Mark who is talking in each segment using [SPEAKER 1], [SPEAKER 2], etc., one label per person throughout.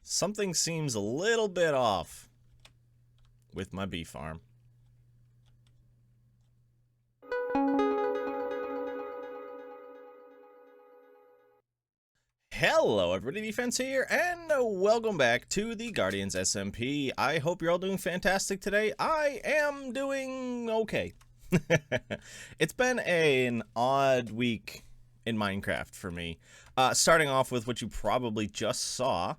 [SPEAKER 1] Something seems a little bit off with my bee farm. Hello everybody, Defense here, and welcome back to the Guardians SMP. I hope you're all doing fantastic today. I am doing okay. It's been an odd week in Minecraft for me. Starting off with what you probably just saw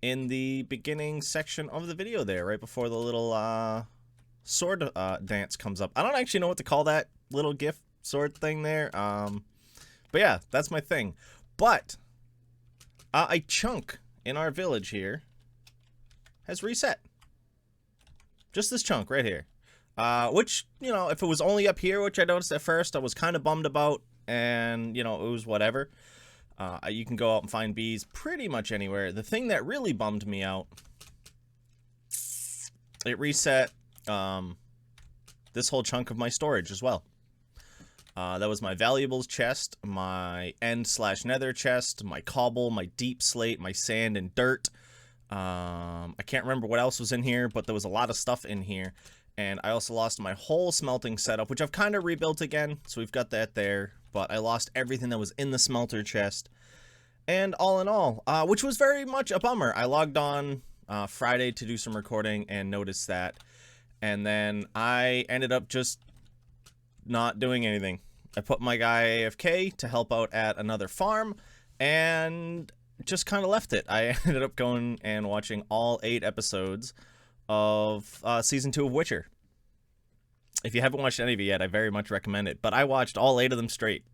[SPEAKER 1] in the beginning section of the video there, right before the little sword dance comes up. I don't actually know what to call that little GIF sword thing there. But yeah, that's my thing. But a chunk in our village here has reset. Just this chunk right here. Which, you know, if it was only up here, which I noticed at first, I was kind of bummed about, and, you know, it was whatever. You can go out and find bees pretty much anywhere. The thing that really bummed me out, it reset this whole chunk of my storage as well. That was my valuables chest, my end/nether chest, my cobble, my deep slate, my sand and dirt. I can't remember what else was in here, but there was a lot of stuff in here. And I also lost my whole smelting setup, which I've kind of rebuilt again. So we've got that there. But I lost everything that was in the smelter chest. And all in all, which was very much a bummer. I logged on Friday to do some recording and noticed that. And then I ended up just not doing anything. I put my guy AFK to help out at another farm and just kind of left it. I ended up going and watching all 8 episodes of season 2 of Witcher. If you haven't watched any of it yet, I very much recommend it. But I watched all 8 of them straight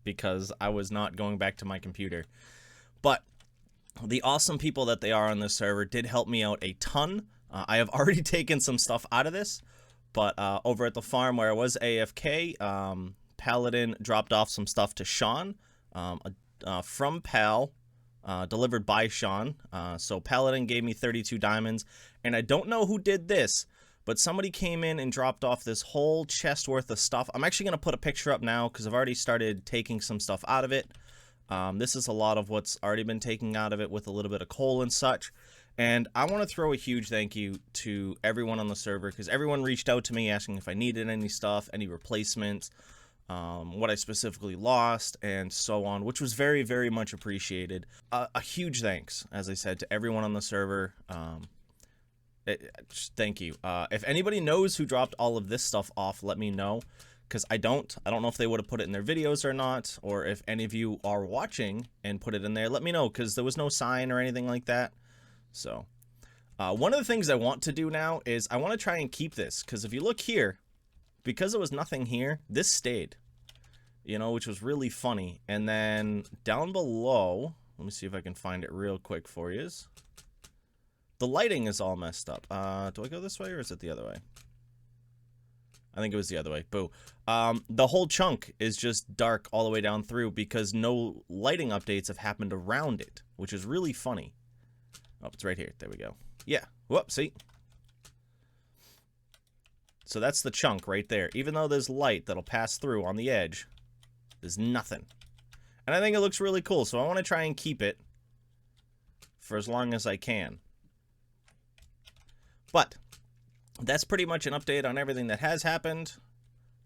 [SPEAKER 1] because I was not going back to my computer. But the awesome people that they are on this server did help me out a ton. I have already taken some stuff out of this. But over at the farm where I was AFK, Paladin dropped off some stuff to Sean from Pal, delivered by Sean. So Paladin gave me 32 diamonds, and I don't know who did this, but somebody came in and dropped off this whole chest worth of stuff. I'm actually going to put a picture up now because I've already started taking some stuff out of it. This is a lot of what's already been taken out of it with a little bit of coal and such. And I want to throw a huge thank you to everyone on the server, because everyone reached out to me asking if I needed any stuff, any replacements, what I specifically lost, and so on, which was very, very much appreciated. A huge thanks, as I said, to everyone on the server. Thank you. If anybody knows who dropped all of this stuff off, let me know, because I don't know if they would have put it in their videos or not, or if any of you are watching and put it in there, let me know, because there was no sign or anything like that. So, one of the things I want to do now is I want to try and keep this, because if you look here, because there was nothing here, this stayed, you know, which was really funny. And then down below, let me see if I can find it real quick for you. The lighting is all messed up. Do I go this way or is it the other way? I think it was the other way. Boo. The whole chunk is just dark all the way down through because no lighting updates have happened around it, which is really funny. Oh, it's right here. There we go. Yeah. Whoop, see? So that's the chunk right there. Even though there's light that'll pass through on the edge, there's nothing. And I think it looks really cool, so I want to try and keep it for as long as I can. But that's pretty much an update on everything that has happened.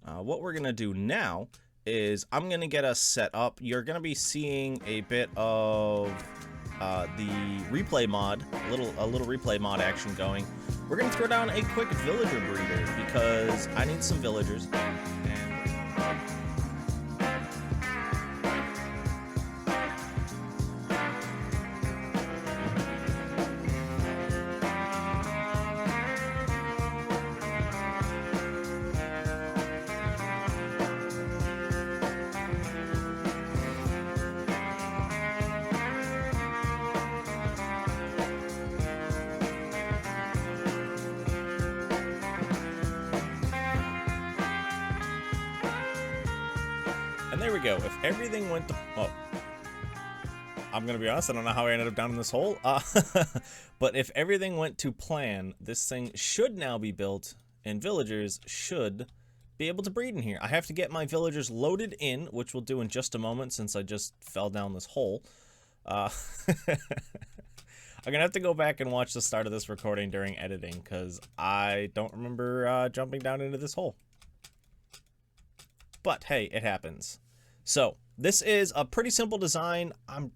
[SPEAKER 1] What we're going to do now is I'm going to get us set up. You're going to be seeing a bit of the replay mod, a little replay mod action going. We're gonna throw down a quick villager breeder because I need some villagers. And there we go. If everything went to... Oh. I'm going to be honest, I don't know how I ended up down in this hole. But if everything went to plan, this thing should now be built, and villagers should be able to breed in here. I have to get my villagers loaded in, which we'll do in just a moment since I just fell down this hole. I I'm gonna have to go back and watch the start of this recording during editing, because I don't remember jumping down into this hole. But hey, it happens. So this is a pretty simple design. I'm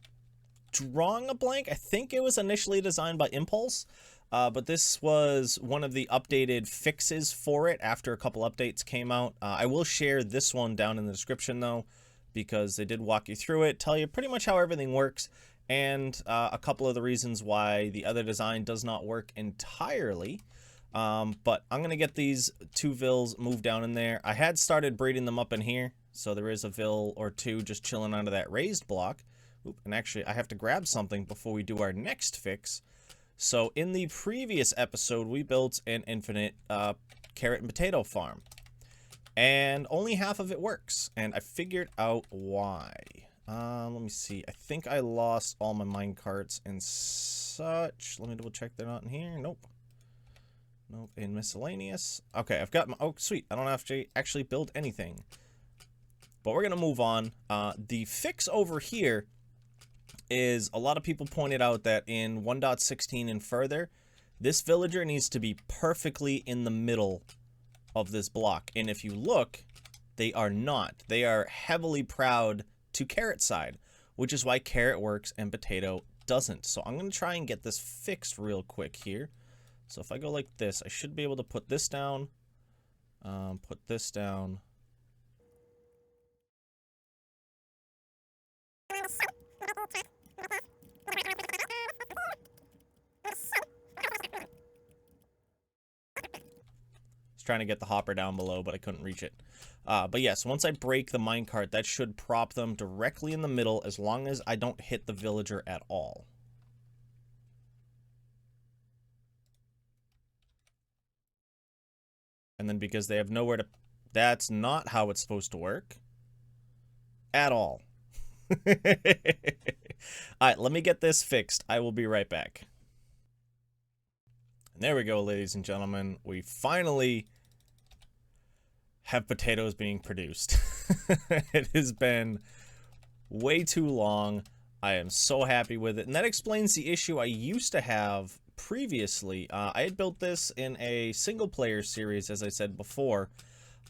[SPEAKER 1] drawing a blank. I think it was initially designed by Impulse, but this was one of the updated fixes for it after a couple updates came out. I will share this one down in the description though, because they did walk you through it, tell you pretty much how everything works, and a couple of the reasons why the other design does not work entirely. But I'm going to get these two vills moved down in there. I had started breeding them up in here, so there is a vill or two just chilling under that raised block. Oop, and actually, I have to grab something before we do our next fix. So in the previous episode, we built an infinite carrot and potato farm. And only half of it works, and I figured out why. Let me see. I think I lost all my mine carts and such. Let me double check they're not in here. Nope. Nope, in miscellaneous. Okay, I've got my... Oh, sweet. I don't have to actually build anything. But we're going to move on. The fix over here is a lot of people pointed out that in 1.16 and further, this villager needs to be perfectly in the middle of this block. And if you look, they are not. They are heavily proud to carrot side, which is why carrot works and potato doesn't. So I'm going to try and get this fixed real quick here. So if I go like this, I should be able to put this down, put this down. I was trying to get the hopper down below, but I couldn't reach it. But yes, once I break the minecart, that should prop them directly in the middle as long as I don't hit the villager at all. And then because they have nowhere to... That's not how it's supposed to work. At all. Alright, let me get this fixed. I will be right back. And there we go, ladies and gentlemen. We finally have potatoes being produced. It has been way too long. I am so happy with it. And that explains the issue I used to have previously. I had built this in a single player series, as I said before.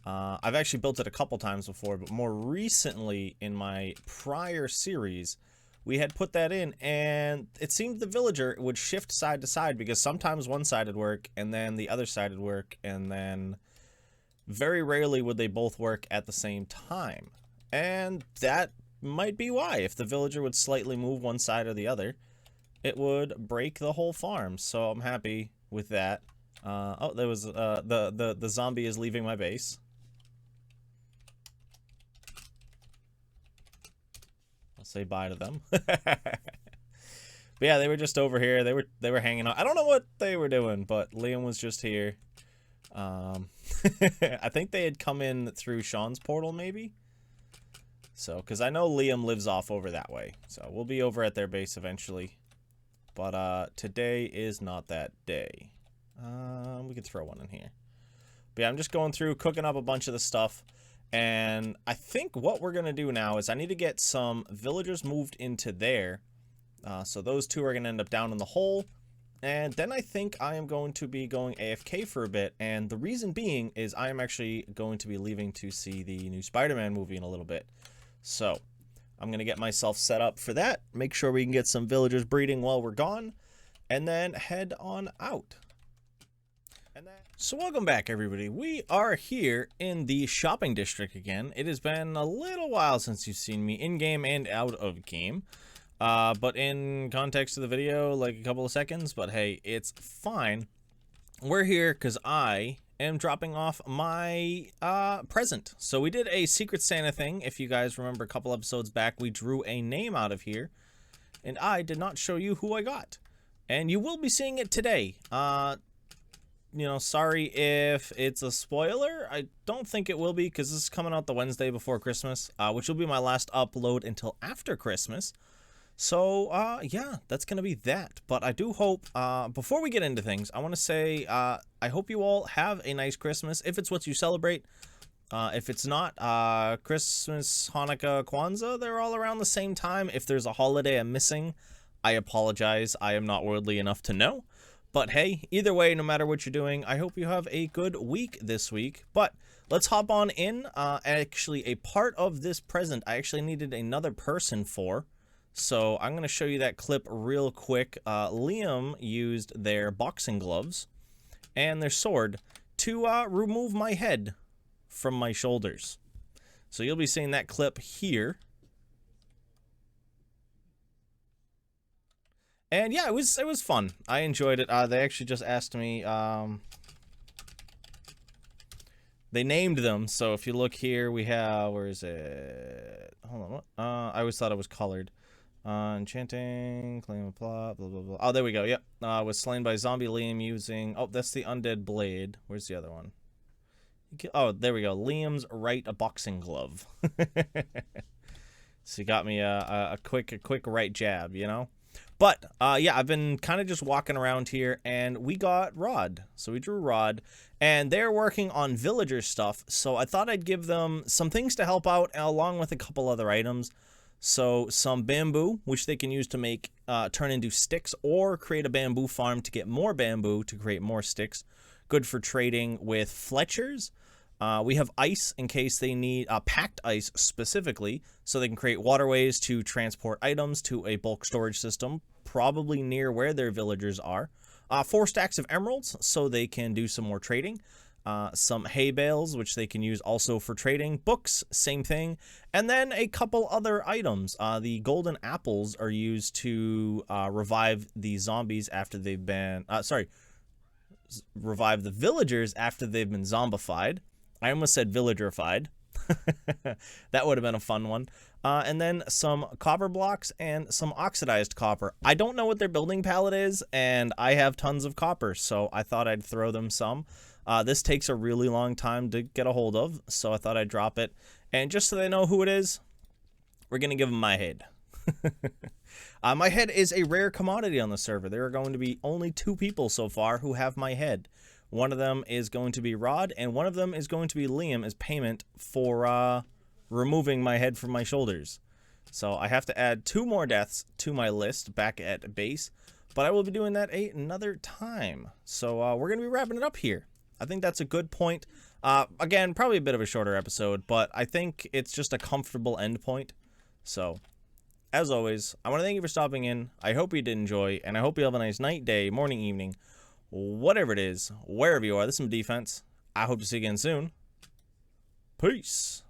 [SPEAKER 1] I've actually built it a couple times before, but more recently in my prior series, we had put that in, and it seemed the villager would shift side to side because sometimes one side would work and then the other side would work, and then very rarely would they both work at the same time. And that might be why. If the villager would slightly move one side or the other, it would break the whole farm. So I'm happy with that. Oh, there was the zombie is leaving my base. I'll say bye to them. But yeah, they were just over here. They were hanging out. I don't know what they were doing, but Liam was just here. I think they had come in through Sean's portal, maybe. So, because I know Liam lives off over that way. So we'll be over at their base eventually. But today is not that day. We could throw one in here. But yeah, I'm just going through, cooking up a bunch of the stuff. And I think what we're going to do now is I need to get some villagers moved into there. So those two are going to end up down in the hole. And then I think I am going to be going AFK for a bit. And the reason being is I am actually going to be leaving to see the new Spider-Man movie in a little bit. So I'm going to get myself set up for that. Make sure we can get some villagers breeding while we're gone. And then head on out. So welcome back, everybody. We are here in the shopping district again. It has been a little while since you've seen me in-game and out of game. But in context of the video, like a couple of seconds, but hey, it's fine. We're here because I am dropping off my present. So we did a Secret Santa thing. If you guys remember a couple episodes back, we drew a name out of here, and I did not show you who I got. And you will be seeing it today. You know, sorry if it's a spoiler. I don't think it will be because this is coming out the Wednesday before Christmas, which will be my last upload until after Christmas. So, yeah, that's going to be that. But I do hope, before we get into things, I want to say, I hope you all have a nice Christmas, if it's what you celebrate. If it's not, Christmas, Hanukkah, Kwanzaa, they're all around the same time. If there's a holiday I'm missing, I apologize. I am not worldly enough to know. But hey, either way, no matter what you're doing, I hope you have a good week this week. But let's hop on in. Actually, a part of this present I actually needed another person for. So I'm going to show you that clip real quick. Liam used their boxing gloves and their sword to remove my head from my shoulders. So you'll be seeing that clip here. And yeah, it was fun. I enjoyed it. They actually just asked me, they named them. So if you look here, we have, where is it? Hold on, what? I always thought it was colored. Enchanting, claim a plot, blah, blah, blah. Oh, there we go. Yep. Was slain by zombie Liam using, oh, that's the undead blade. Where's the other one? Oh, there we go. Liam's right boxing glove. So you got me a quick right jab, you know? But, yeah, I've been kind of just walking around here, and we got Rod. So we drew Rod, and they're working on villager stuff, so I thought I'd give them some things to help out, along with a couple other items. So some bamboo, which they can use to make, turn into sticks, or create a bamboo farm to get more bamboo to create more sticks. Good for trading with Fletchers. We have ice in case they need packed ice specifically, so they can create waterways to transport items to a bulk storage system, probably near where their villagers are. 4 stacks of emeralds, so they can do some more trading. Some hay bales, which they can use also for trading. Books, same thing. And then a couple other items. The golden apples are used to revive the zombies after they've been... revive the villagers after they've been zombified. I almost said villagerified. That would have been a fun one. And then some copper blocks and some oxidized copper. I don't know what their building palette is, and I have tons of copper, so I thought I'd throw them some. This takes a really long time to get a hold of, so I thought I'd drop it. And just so they know who it is, we're going to give them my head. My head is a rare commodity on the server. There are going to be only 2 people so far who have my head. One of them is going to be Rod, and one of them is going to be Liam as payment for removing my head from my shoulders. So I have to add 2 more deaths to my list back at base, but I will be doing that another time. So we're going to be wrapping it up here. I think that's a good point. Again, probably a bit of a shorter episode, but I think it's just a comfortable end point. So, as always, I want to thank you for stopping in. I hope you did enjoy, and I hope you have a nice night, day, morning, evening, whatever it is, wherever you are. This is some defense. I hope to see you again soon. Peace.